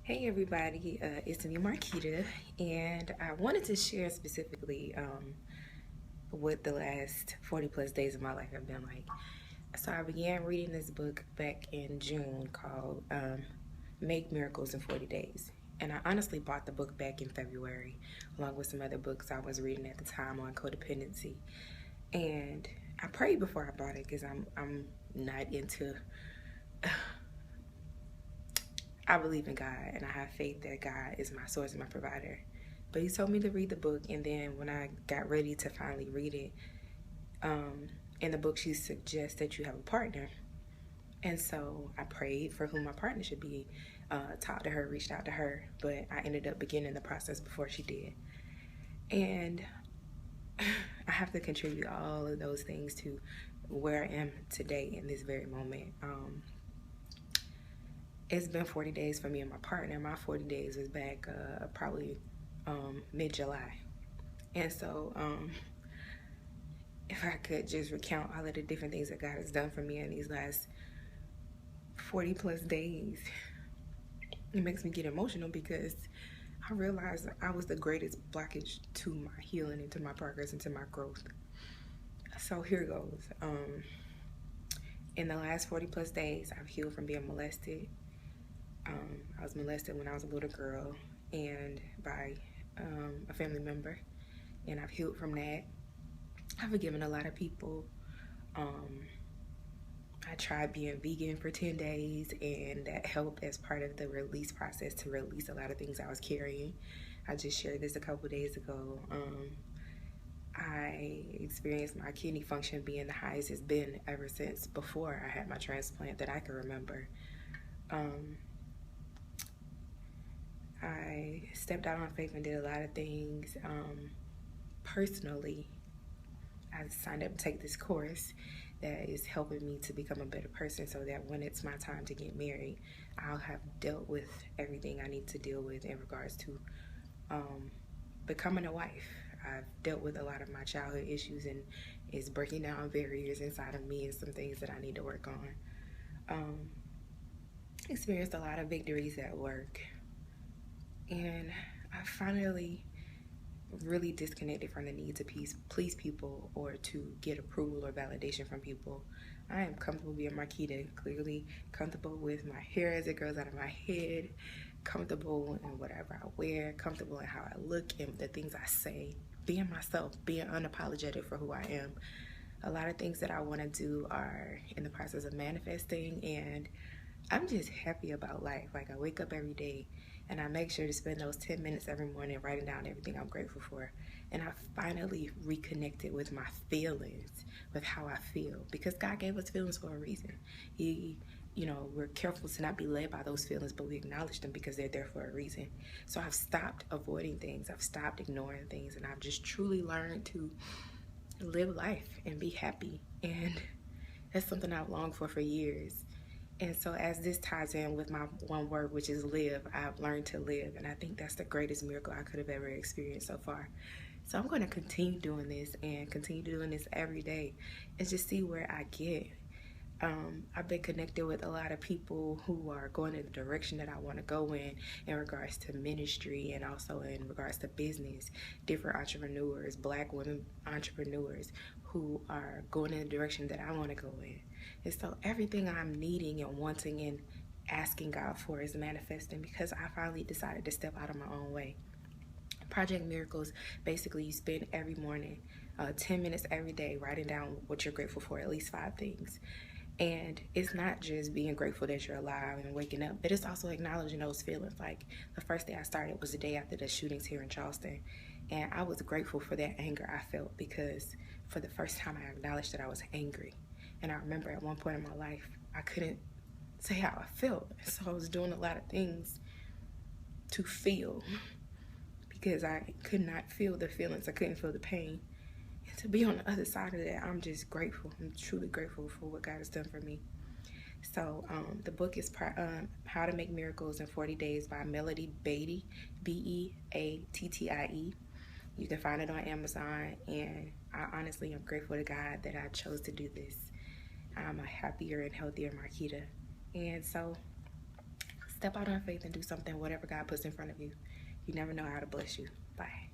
Hey everybody, it's me Marquita, and I wanted to share specifically what the last 40 plus days of my life have been like. So I began reading this book back in June called Make Miracles in 40 Days. And I honestly bought the book back in February, along with some other books I was reading at the time on codependency. And I prayed before I bought it because I'm not into I believe in God and I have faith that God is my source and my provider. But he told me to read the book, and then when I got ready to finally read it, in the book she suggests that you have a partner. And so I prayed for who my partner should be, talked to her, reached out to her, but I ended up beginning the process before she did. And I have to contribute all of those things to where I am today in this very moment. It's been 40 days for me and my partner. My 40 days was back probably mid-July. And so if I could just recount all of the different things that God has done for me in these last 40 plus days, it makes me get emotional because I realized I was the greatest blockage to my healing and to my progress and to my growth. So here goes. In the last 40 plus days, I've healed from being molested. I was molested when I was a little girl and by a family member, and I've healed from that. I've forgiven a lot of people. I tried being vegan for 10 days, and that helped as part of the release process to release a lot of things I was carrying. I just shared this a couple days ago. I experienced my kidney function being the highest it's been ever since before I had my transplant that I can remember. I stepped out on faith and did a lot of things. Personally, I signed up to take this course that is helping me to become a better person so that when it's my time to get married, I'll have dealt with everything I need to deal with in regards to becoming a wife. I've dealt with a lot of my childhood issues, and it's breaking down barriers inside of me and some things that I need to work on. Experienced a lot of victories at work, and I finally really disconnected from the need to please people or to get approval or validation from people. I am comfortable being Marquita, clearly comfortable with my hair as it grows out of my head, comfortable in whatever I wear, comfortable in how I look and the things I say, being myself, being unapologetic for who I am. A lot of things that I want to do are in the process of manifesting, and I'm just happy about life. Like, I wake up every day and I make sure to spend those 10 minutes every morning writing down everything I'm grateful for. And I finally reconnected with my feelings, with how I feel, because God gave us feelings for a reason. We're careful to not be led by those feelings, but we acknowledge them because they're there for a reason. So I've stopped avoiding things. I've stopped ignoring things, and I've just truly learned to live life and be happy. And that's something I've longed for years. And so as this ties in with my one word, which is live, I've learned to live. And I think that's the greatest miracle I could have ever experienced so far. So I'm going to continue doing this and continue doing this every day and just see where I get. I've been connected with a lot of people who are going in the direction that I want to go in regards to ministry and also in regards to business, different entrepreneurs, Black women entrepreneurs who are going in the direction that I want to go in. And so everything I'm needing and wanting and asking God for is manifesting because I finally decided to step out of my own way. Project Miracles, basically you spend every morning 10 minutes every day writing down what you're grateful for, at least 5 things. And it's not just being grateful that you're alive and waking up, but it's also acknowledging those feelings. Like, the first day I started was the day after the shootings here in Charleston. And I was grateful for that anger I felt because for the first time I acknowledged that I was angry. And I remember at one point in my life, I couldn't say how I felt. So I was doing a lot of things to feel because I could not feel the feelings. I couldn't feel the pain. And to be on the other side of that, I'm just grateful. I'm truly grateful for what God has done for me. So the book is How to Make Miracles in 40 Days by Melody Beattie, Beattie. You can find it on Amazon, and I honestly am grateful to God that I chose to do this. I'm a happier and healthier Marquita. And so Step out on faith and do something, whatever God puts in front of you. You never know how to bless you. Bye.